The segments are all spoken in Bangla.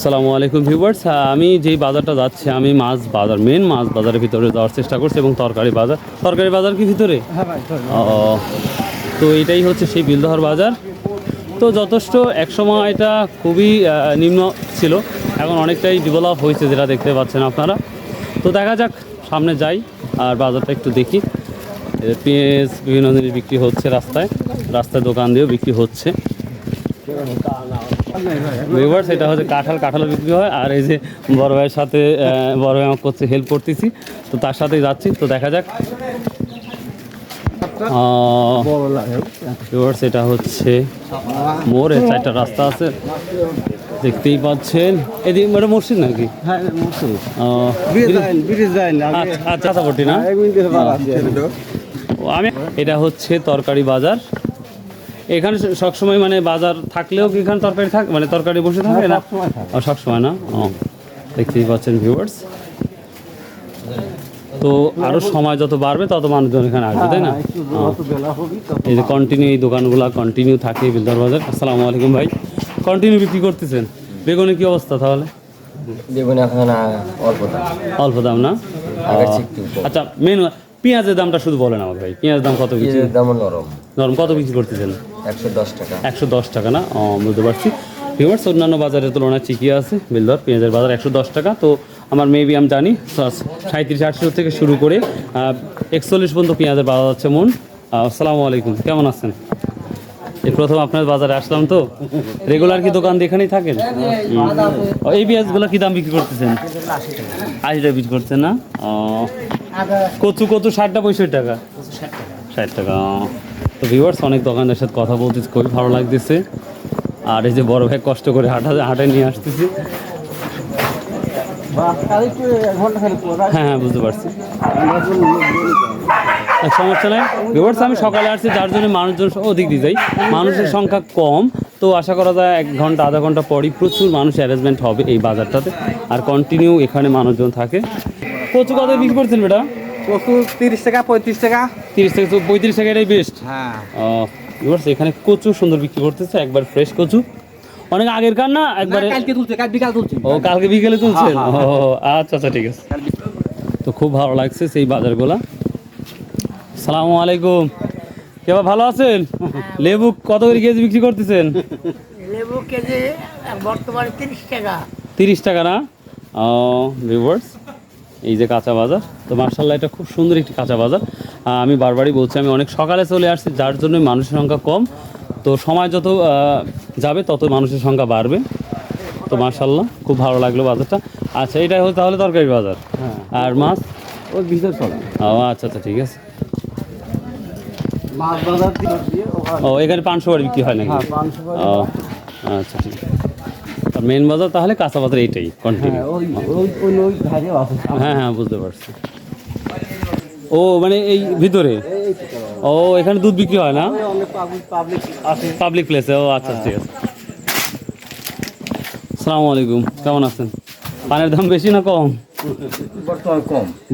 আসসালামু আলাইকুম ভিউয়ার্স। আমি যেই বাজারটা যাচ্ছি, আমি মাছ বাজার, মেন মাছ বাজারের ভিতরে যাওয়ার চেষ্টা করছি এবং তরকারি বাজার কি ভিতরে? হ্যাঁ ভাই, তো এটাই হচ্ছে সেই বিলদহর বাজার। তো যথেষ্ট একসময় এটা খুবই নিম্ন ছিল, এখন অনেকটাই ডেভেলপ হয়েছে যেটা দেখতে পাচ্ছেন আপনারা। তো দেখা যাক, সামনে যাই আর বাজারটা একটু দেখি। পেঁয়াজ বিভিন্ন জিনিস বিক্রি হচ্ছে, রাস্তায় দোকান দিয়েও বিক্রি হচ্ছে। ভিউয়ার্স, এটা হচ্ছে কাঁঠাল বিক্রি হয়। আর এই যে বড় ভাইয়ের সাথে বড় ভাই আমাকে করছে, হেল্প করতেছি, তো তার সাথেই যাচ্ছি। তো দেখা যাক। ভিউয়ার্স, এটা হচ্ছে মোড়ে 4টা রাস্তা আছে, দেখতেই পাচ্ছেন। এদিকে এটা মসজিদ নাকি? আচ্ছা, না আমি, এটা হচ্ছে তরকারি বাজার। এখানে সবসময় মানে বাজার থাকলেও কি এখানে তরকারি থাকে, মানে তরকারি বসে থাকে না সবসময় না? দেখতেই পাচ্ছেন ভিউয়ার্স। তো আরও সময় যত বাড়বে তত মানুষজন এখানে আসবে, তাই না? এই যে কন্টিনিউ এই দোকানগুলো কন্টিনিউ থাকে বিলদহর বাজার। আসসালামু আলাইকুম ভাই, কন্টিনিউ বিক্রি করতেছেন? বেগুনের কি অবস্থা তাহলে? বেগুন এখন অল্প দাম না? আচ্ছা, মেন পেঁয়াজের দামটা শুধু বলেন আমাকে ভাই, পেঁয়াজের দাম কত বিক্রি? দাম নরম কত বিক্রি করতেছেন? 110 টাকা। 110 টাকা না? বুঝতে পারছি। ভিউয়ার্স, অন্যান্য বাজারের তুলনায় ঠিকই আছে বিলদহর পেঁয়াজের বাজার 110 টাকা। তো আমার মেবি আমি জানি 37-38 থেকে শুরু করে 41 পর্যন্ত পেঁয়াজের বাজার যাচ্ছে মন। আসসালামু আলাইকুম, কেমন আছেন? এই প্রথম আপনার বাজারে আসলাম, তো রেগুলার কি দোকান দিয়ে এখানেই থাকেন? এই পেঁয়াজগুলো কি দাম বিক্রি করতেছেন? 80 টাকা বিক্রি করছেন না? কচু 60-65 টাকা? 60 টাকা। তো ভিউয়ার্স, অনেক দোকানদারের সাথে কথা বলতেছি, খুবই ভালো লাগতেছে। আর এই যে বড় ভাই কষ্ট করে হাটে নিয়ে আসতেছি। হ্যাঁ, বুঝতে পারছি, সমস্যা নেই। ভিউয়ার্স, আমি সকালে আসছি, যার জন্য মানুষজন অধিক দিয়ে যাই, মানুষের সংখ্যা কম। তো আশা করা যায় 1 ঘন্টা আধা ঘন্টা পরই প্রচুর মানুষ অ্যারেঞ্জমেন্ট হবে এই বাজারটাতে, আর কন্টিনিউ এখানে মানুষজন থাকে। কচু কত বিক্রি করছেন বেটা? কচু 30 টাকা 35 টাকা। 30 থেকে 35 টাকা, এটাই বেস্ট। হ্যাঁ, ভিউয়ার্স, এখানে কচু সুন্দর বিক্রি করতেছে, একবার ফ্রেশ কচু, অনেক আগের কার না? একবারে কালকে তুলছে, কাল বিকাল তুলছে। ও, কালকে বিকেলে তুলছেন? ও আচ্ছা, ঠিক আছে। তো খুব ভালো লাগছে সেই বাজারগুলা। সালামু আলাইকুম, কেবা ভালো আছেন? লেবু কত করে কেজি বিক্রি করতেছেন? লেবু কেজি বর্তমানে 30 টাকা। 30 টাকা না? ভিউয়ার্স, এই যে কাঁচা বাজার, তো মার্শাল্লাহ এটা খুব সুন্দর একটি কাঁচা বাজার। আমি বারবারই বলছি, আমি অনেক সকালে চলে আসছি, যার জন্য মানুষের সংখ্যা কম। তো সময় যত যাবে তত মানুষের সংখ্যা বাড়বে। তো মার্শাল্লাহ খুব ভালো লাগলো বাজারটা। আচ্ছা, এটাই হচ্ছে তাহলে তরকারি বাজার। আর মাছ ওই ভিতর চলে। আচ্ছা, ঠিক আছে। মাছ বাজার দিয়ে এখানে 500 বাড়ি বিক্রি হয় নাকি? আচ্ছা, ঠিক আছে। আর মেন বাজার তাহলে কাঁচা বাজার এইটাই কন্টিনিউ? হ্যাঁ, বুঝতে পারছি। ও মানে এই ভিতরে? এখানে দুধ বিক্রি হয় না? পাবলিক প্লেসে? আচ্ছা, ঠিক আছে। আসসালামু আলাইকুম, কেমন আছেন? পানের দাম বেশি না কম?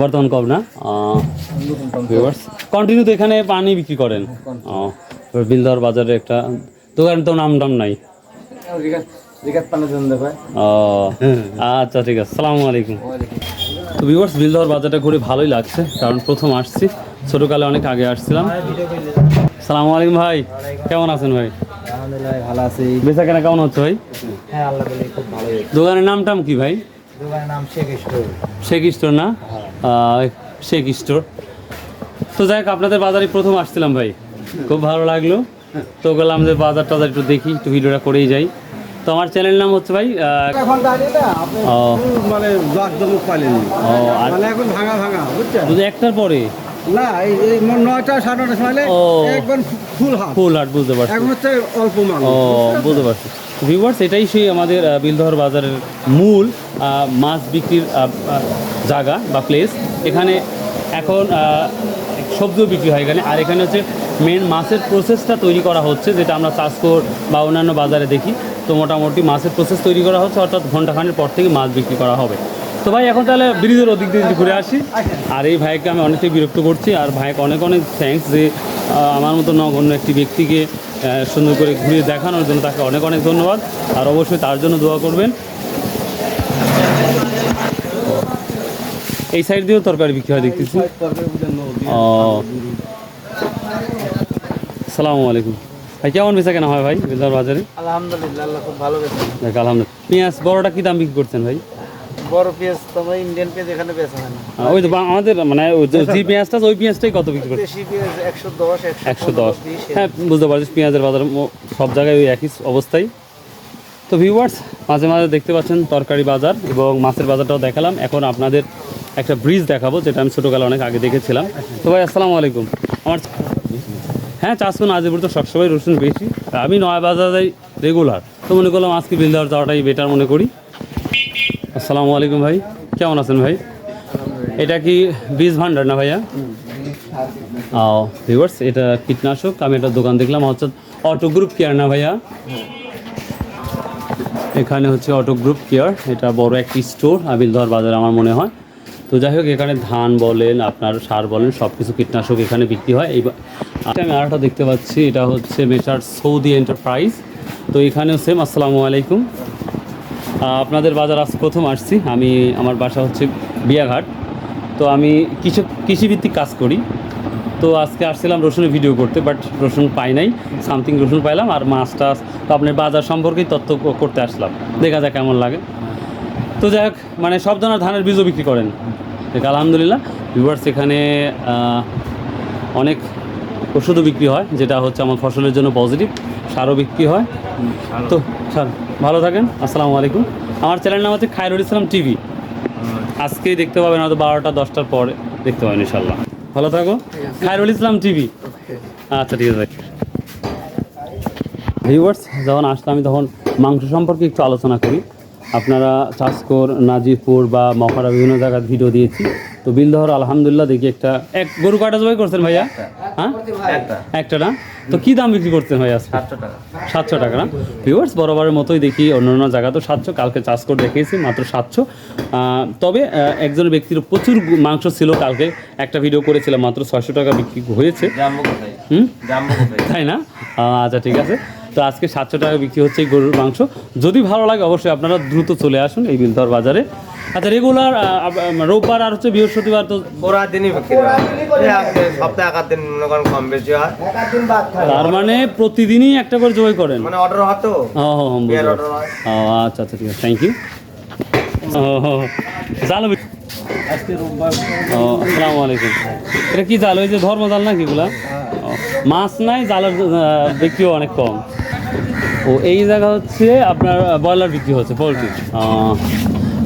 বর্তমান কম না? কন্টিনিউ তো এখানে পানি বিক্রি করেন? বিলদহর বাজারে একটা দোকান তো নাম নাই? আচ্ছা, ঠিক আছে। আসসালামু আলাইকুম। তো ভিউয়ার্স, বিলদহর বাজারটা ঘুরে ভালোই লাগছে, কারণ প্রথম আসছি, ছোটোকালে অনেক আগে আসছিলাম। আসসালামু আলাইকুম ভাই, কেমন আছেন ভাই? আলহামদুলিল্লাহ, ভালো আছি। বেচা কেনা কেমন হচ্ছে ভাই? হ্যাঁ, আল্লাহ বলে খুব ভালো। দোকানের নামটাম কি ভাই? দোকানের নাম শেখ স্টোর। শেখ স্টোর না? শেখ স্টোর। তো যাই হোক, আপনাদের বাজারে প্রথম আসছিলাম ভাই, খুব ভালো লাগলো। তো বললাম যে বাজার টাজার একটু দেখি, একটু ভিডিওটা করেই যাই। তো আমার চ্যানেল নাম হচ্ছে ভাই মানে জমক পাইলেন, মানে এখন ভাঙা বুঝছেন? যদি একটার পরে না, এই 9টা 9:30 সময় একবার ফুল হাট, বুঝতে পারছি। এখন হচ্ছে অল্প মাল। বুঝতে পারছি। ভিউয়ার্স, এটাই সেই আমাদের বিলদহর বাজারের মূল মাছ বিক্রির জায়গা বা প্লেস। এখানে এখন সবজিও বিক্রি হয় এখানে। আর এখানে হচ্ছে মেন মাছের প্রসেসটা তৈরি করা হচ্ছে, যেটা আমরা চাষকর বা অন্যান্য বাজারে দেখি। তো মোটামুটি মাছের প্রসেস তৈরি করা হচ্ছে, অর্থাৎ ঘন্টাখানেক পর থেকে মাছ বিক্রি করা হবে। তো ভাই, এখন তাহলে ব্রিজের ওদিক দিয়ে ঘুরে আসি। আর এই ভাইকে আমি অনেকটাই বিরক্ত করছি, আর ভাইকে অনেক থ্যাঙ্কস যে আমার মতো নগণ্য একটি ব্যক্তিকে সুন্দর করে ঘুরিয়ে দেখানোর জন্য, তাকে অনেক ধন্যবাদ। আর অবশ্যই তার জন্য দোয়া করবেন। এই সাইড দিয়েও তরকারি বিক্রি হয় দেখতেছি। ও, আসসালামু আলাইকুম ভাই, কেমন বেচা কেনা হয় ভাই বেলদর বাজারে? আলহামদুলিল্লাহ, আল্লাহ খুব ভালো বেচে। দেখ আলহামদুলিল্লাহ। পেঁয়াজ বড়টা কি দাম বিক্রি করছেন ভাই? বড় পেঁয়াজ তোমার ইন্ডিয়ান পেঁয়াজ এখানে বেচা হয় না। ওই তো আমাদের মানে ওই যে পেঁয়াজটা ওই পেঁয়াজটাই কত বিক্রি করছে? দেশি পেঁয়াজ 110, 110। হ্যাঁ বুঝতে পারছি, পেঁয়াজের বাজার সব জায়গায় ওই একই অবস্থায়। তো ভিউয়ার্স, মাঝে মাঝে দেখতে পাচ্ছেন তরকারি বাজার এবং মাছের বাজারটাও দেখালাম। এখন আপনাদের একটা ব্রিজ দেখাবো, যেটা আমি ছোটোকালে অনেক আগে দেখেছিলাম। তো ভাই আসসালামু আলাইকুম। আমার হ্যাঁ চাষকুন আজিপুর তো সবসময় রসুন বেশি, আমি নয়া বাজারে রেগুলার, তো মনে করলাম আজকে বিলদার যাওয়াটাই বেটার মনে করি। আসসালামু আলাইকুম ভাই, কেমন আছেন ভাই? এটা কি বীজ ভান্ডার না ভাইয়া? ভিউয়ার্স, এটা কীটনাশক। আমি একটা দোকান দেখলাম হচ্ছে অটো গ্রুপ কেয়ার না ভাইয়া? এখানে হচ্ছে অটো গ্রুপ কেয়ার, এটা বড় একটি স্টোর আবিলদর বাজারে আমার মনে হয়। তো যাই হোক, এখানে ধান বলেন, আপনার সার বলেন, সব কিছু কীটনাশক এখানে বিক্রি হয়। এই আমি আরেকটা দেখতে পাচ্ছি, এটা হচ্ছে মেসার সৌদি এন্টারপ্রাইজ। তো এখানেও সেম। আসসালামু আলাইকুম। আপনাদের বাজার আজ প্রথম আসছি। আমি, আমার বাসা হচ্ছে বিয়াঘাট। তো আমি কৃষিভিত্তিক কাজ করি। তো আজকে আসছিলাম রসুনের ভিডিও করতে, বাট রসুন পাই নাই, সামথিং রসুন পাইলাম আর মাছ টাছ। তো আপনার বাজার সম্পর্কেই তথ্য করতে আসলাম, দেখা যাক কেমন লাগে। তো যাই হোক, মানে সব ধরনের ধানের বীজও বিক্রি করেন? দেখ আলহামদুলিল্লাহ। ভিউয়ার্স, এখানে অনেক ওষুধও বিক্রি হয়, যেটা হচ্ছে আমার ফসলের জন্য পজিটিভ। সারও বিক্রি হয়। তো স্যার ভালো থাকেন। আসসালামু আলাইকুম। আমার চ্যানেল নাম হচ্ছে খায়রুল ইসলাম টিভি। আজকেই দেখতে পাবেন, হয়তো 12টা 10টার পরে দেখতে পাবেন ইনশাল্লাহ। ভালো থাকো। খায়রুল ইসলাম টিভি। আচ্ছা ঠিক আছে ভাই। ভিউয়ার্স, যখন আসলাম আমি তখন মাংস সম্পর্কে একটু আলোচনা করি। আপনারা চাষকর, নাজিরপুর বা মহড়া বিভিন্ন জায়গায় ভিডিও দিয়েছি। তো বিলদহর আলহামদুলিল্লাহ দেখি একটা গরু কাটা জবাই করছেন ভাইয়া? হ্যাঁ একটা না? তো কী দাম বিক্রি করছেন ভাইয়া আজকে? 700 টাকা না? ভিউয়ার্স, বরাবরের মতোই দেখি অন্য জায়গা তো 700, কালকে চাষ করে দেখিয়েছি মাত্র 700। তবে একজন ব্যক্তির প্রচুর মাংস ছিল, কালকে একটা ভিডিও করেছিলাম, মাত্র 600 টাকা বিক্রি হয়েছে। তাই না? আচ্ছা ঠিক আছে। তো আজকে 700 টাকা বিক্রি হচ্ছে এই গরুর মাংস। যদি ভালো লাগে অবশ্যই আপনারা দ্রুত চলে আসুন এই বিলদর বাজারে। আচ্ছা, রেগুলার রোববার আর হচ্ছে বৃহস্পতিবার তো পুরা দিনই বিক্রি হয়, সপ্তাহে 1 দিন মনে করেন কম বেশি হয়। তার মানে প্রতিদিনই একটা করে জবাই করেন? মানে অর্ডার হয় তো। আচ্ছা আচ্ছা ঠিক আছে, থ্যাংক ইউ। জাল আসসালামু আলাইকুম। এটা কি জাল? ওই যে ধর্ম জাল নাকি এগুলা? মাছ নাই, জালের বিক্রিও অনেক কম। ও এই জায়গা হচ্ছে আপনার ব্রয়লার বিক্রি হচ্ছে, পোলট্রি।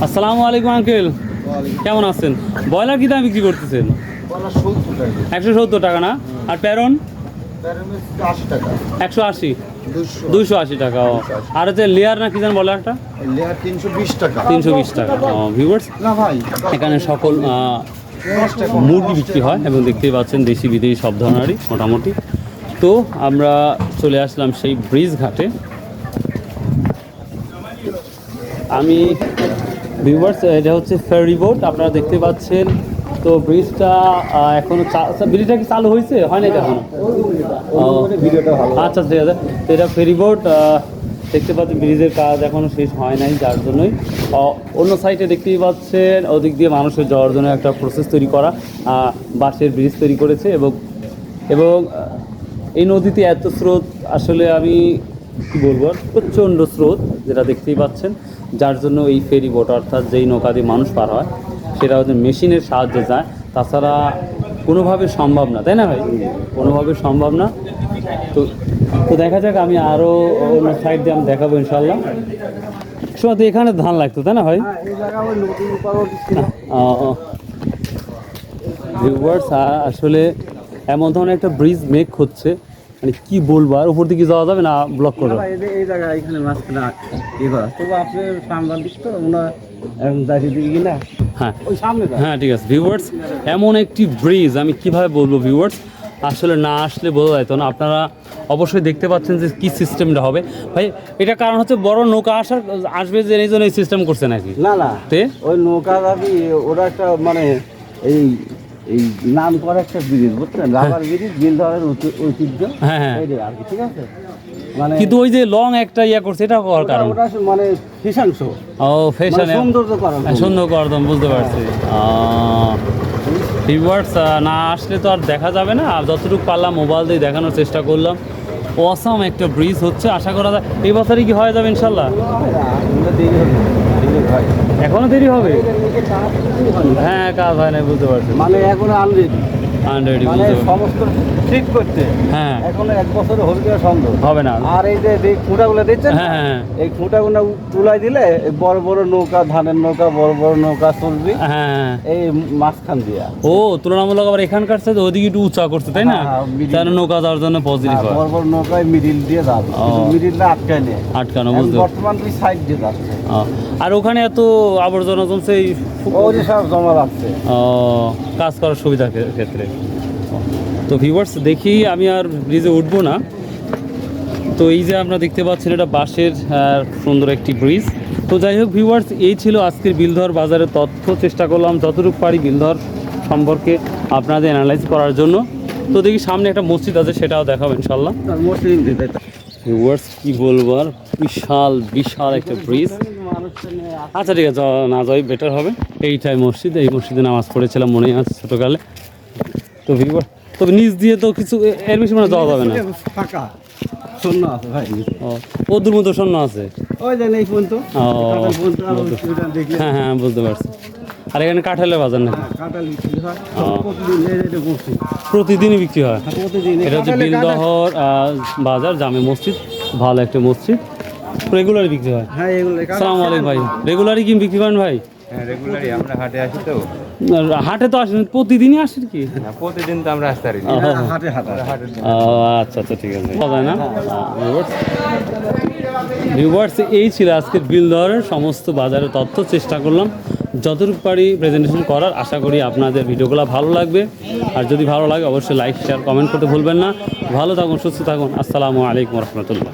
আসসালামু আলাইকুম আঙ্কেল, কেমন আছেন? ব্রয়লার কী দাম বিক্রি করতেছেন? 170 টাকা না? আর প্যারন? 180, 280 টাকা। ও আর হচ্ছে লেয়ার না কি জান বলে একটা? 320 টাকা। 320 টাকা। ভিউয়ার্স, এখানে সকল মুরগি বিক্রি হয় এবং দেখতেই পাচ্ছেন দেশি বিদেশি সব ধরনেরই মোটামুটি। তো আমরা চলে আসলাম সেই ব্রিজ ঘাটে। আমি ভিউয়ার্স, এটা হচ্ছে ফেরি বোট, আপনারা দেখতে পাচ্ছেন। তো ব্রিজটা এখনো ব্রিজটা কি চালু হয়েছে? হয় না এখনো? আচ্ছা ঠিক আছে। তো এটা ফেরি বোট, দেখতে পাচ্ছেন ব্রিজের কাজ এখনো শেষ হয় নাই, যার জন্যই অন্য সাইডে দেখতেই পাচ্ছেন ওদিক দিয়ে মানুষের যাওয়ার জন্য একটা প্রসেস তৈরি করা, বাঁশের ব্রিজ তৈরি করেছে। এবং এই নদীতে এত স্রোত, আসলে আমি কী বলবো, প্রচণ্ড স্রোত যেটা দেখতেই পাচ্ছেন, যার জন্য এই ফেরি বোট অর্থাৎ যেই নৌকা দিয়ে মানুষ পার হয় সেটা হচ্ছে মেশিনের সাহায্যে যায়, তাছাড়া কোনোভাবে সম্ভব না, তাই না ভাই? কোনোভাবে সম্ভব না। তো দেখা যাক, আমি আরও অন্য সাইড দিয়ে আমি দেখাবো ইনশাল্লাহ। সময় তো এখানে ধান লাগতো, তাই না ভাই? ভিউয়ার্স, আসলে এমন ধরনের একটা ব্রিজ মেক হচ্ছে, মানে কি বলবো, আর উপর দিকে যাওয়া যাবে না, ব্লক করবে এই জায়গা এখানে মাঝখানে ইয়ে করা। তবু আপনি সাংবাদিক তো, ওনার দাঁড়িয়ে দিকে না। হ্যাঁ ওই সামনে হ্যাঁ ঠিক আছে। ভিউয়ার্স, এমন একটি ব্রিজ আমি কিভাবে বলবো ভিউয়ার্স, আসলে না আসলে বোঝা যেত না। আপনারা অবশ্যই দেখতে পাচ্ছেন যে কী সিস্টেমটা হবে ভাই। এটা কারণ হচ্ছে বড় নৌকা আসবে যে, এই জন্য এই সিস্টেম করছে নাকি? না না, তে ওই নৌকা দাবি ওরা একটা মানে এই নাম করা একটা ব্রিজ, বুঝছেন? রাবার ব্রিজ, বিল ধরার ঐতিহ্য। হ্যাঁ হ্যাঁ আর কি, ঠিক আছে। মানে- কিন্তু ওই যে লং একটা ইয়া করছে এটা হওয়ার কারণ ওটা মানে ফ্যাশন শো, ও ফ্যাশনে সৌন্দর্য করার জন্য। সুন্দর করদম, বুঝতে পারছি। ভিউয়ার্স না আসলে তো আর দেখা যাবে না, আর যতটুকু পারলাম মোবাইল দিয়ে দেখানোর চেষ্টা করলাম। অসাম একটা ব্রিজ হচ্ছে, আশা করা যায় এই বছরই কি হয়ে যাবে ইনশাল্লাহ। এখনো দেরি হবে, হ্যাঁ কাজ হয় না, বুঝতে পারছি। মানে এখন আনরেডি, আনরেডি, মানে বুঝতে পারছি। সমস্ত ঠিক করতে হ্যাঁ এখন 1 বছরে হবে কিনা সন্দেহ। হবে না। আর এই যে খুঁটাগুলো দিচ্ছেন, হ্যাঁ হ্যাঁ এই খুঁটাগুলো তুলাই দিলে এই বড় বড় নৌকা, ধানের নৌকা, বড় বড় নৌকা চলবি হ্যাঁ। এই মাঝখান দিয়া। ও তুলনামূলক আবার এখানকার সাথে ওদিকে একটু উঁচা করছে তাই না, হ্যাঁ, middle- যেন নৌকা যাওয়ার জন্য পজিটিভ হয়, বড় বড় নৌকায় মিডিল দিয়ে যাবে, ও। মিডিলটা আটকায় নেই। আটকানো, এখন বুঝতে বর্তমান তুই সাইড দিয়ে যাচ্ছে, আর ওখানে এত আবর্জনা জমছে এই ও যে সব জমা রাখছে। কাজ করার সুবিধার ক্ষেত্রে। তো ভিউয়ার্স দেখি, আমি আর ব্রিজে উঠবো না। তো এই যে আপনারা দেখতে পাচ্ছেন এটা বাঁশের সুন্দর একটি ব্রিজ। তো যাই হোক ভিউয়ার্স, এই ছিল আজকের বিলধর বাজারের তথ্য। চেষ্টা করলাম যতটুকু পারি বিলধর সম্পর্কে আপনাদের অ্যানালাইজ করার জন্য। তো দেখি সামনে একটা মসজিদ আছে, সেটাও দেখাবো ইনশাল্লাহ। আর মুসলিম দিতে ভিউয়ার্স কি বলবো আর, বিশাল বিশাল একটা ব্রিজ। আচ্ছা ঠিক আছে, না যাই বেটার হবে। এইটাই মসজিদ, এই মসজিদে নামাজ পড়েছিলাম মনে আছে ছোটোকালে। তো ভিউয়ার, তবে নিচ দিয়ে তো কিছু এর বেশি মানে যাওয়া যাবে না। ফাঁকা শূন্য আছে ভাই, ও ওদের মতো শূন্য আছে। ওই যে নেই পর্যন্ত দেখলে হ্যাঁ হ্যাঁ বুঝতে পারছি। আর এখানে কাঁঠালের বাজার না, কাঁঠাল বিক্রি হয় প্রতিদিন, এটা বসছি প্রতিদিনই বিক্রি হয়। প্রতিদিন। এটা হচ্ছে বিলদহর বাজার, জামে মসজিদ, ভালো একটা মসজিদ, রেগুলার বিক্রি হয়। হ্যাঁ এগুলো আসসালামু আলাইকুম ভাই, রেগুলারই কি বিক্রি করেন ভাই? হ্যাঁ রেগুলারই আমরা হাটে আসি তো, হাটে তো আসেন, প্রতিদিনই আসেন কি? প্রতিদিন তো আমরা আসতে পারি না। হাটে হাটে আচ্ছা আচ্ছা ঠিক আছে, পাওয়া যায় না। ভিউয়ার্স এই ছিল আজকের বিলদহরের সমস্ত বাজারের তথ্য। চেষ্টা করলাম যতটুকু পারি প্রেজেন্টেশন করার। আশা করি আপনাদের ভিডিওগুলো ভালো লাগবে, আর যদি ভালো লাগে অবশ্যই লাইক শেয়ার কমেন্ট করতে ভুলবেন না। ভালো থাকুন, সুস্থ থাকুন। আসসালামু আলাইকুম রহমতুল্লাহ।